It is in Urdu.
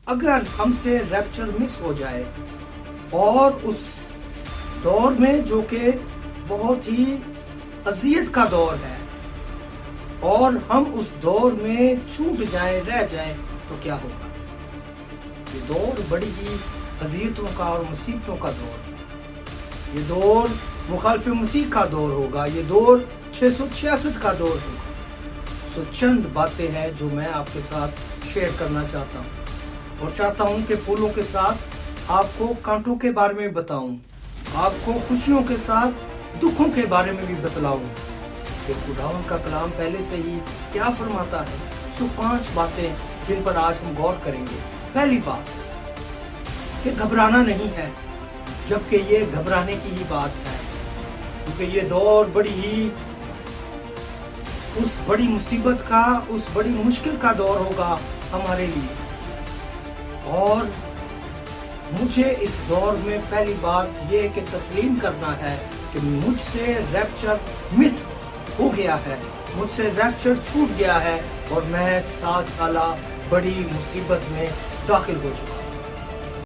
اگر ہم سے ریپچر مس ہو جائے اور اس دور میں جو کہ بہت ہی اذیت کا دور ہے اور ہم اس دور میں چھوٹ جائیں رہ جائیں تو کیا ہوگا؟ یہ دور بڑی ہی اذیتوں کا اور مصیبتوں کا دور ہے. یہ دور مخالف مسیح کا دور ہوگا. یہ دور 666 کا دور ہوگا. سو چند باتیں ہیں جو میں آپ کے ساتھ شیئر کرنا چاہتا ہوں اور چاہتا ہوں کہ پھولوں کے ساتھ آپ کو کانٹوں کے بارے میں بتاؤں, آپ کو خوشیوں کے ساتھ دکھوں کے بارے میں بھی بتلاؤں کہ خداوند کا کلام پہلے سے ہی کیا فرماتا ہے. سو 5 باتیں جن پر آج ہم غور کریں گے. پہلی بات کہ گھبرانا نہیں ہے, جبکہ یہ گھبرانے کی ہی بات ہے, کیونکہ یہ دور بڑی ہی اس بڑی مصیبت کا, اس بڑی مشکل کا دور ہوگا ہمارے لیے. اور مجھے اس دور میں پہلی بات یہ کہ تسلیم کرنا ہے کہ مجھ سے ریپچر مس ہو گیا ہے, مجھ سے ریپچر چھوٹ گیا ہے اور میں 7 سالہ بڑی مصیبت میں داخل ہو چکا ہوں.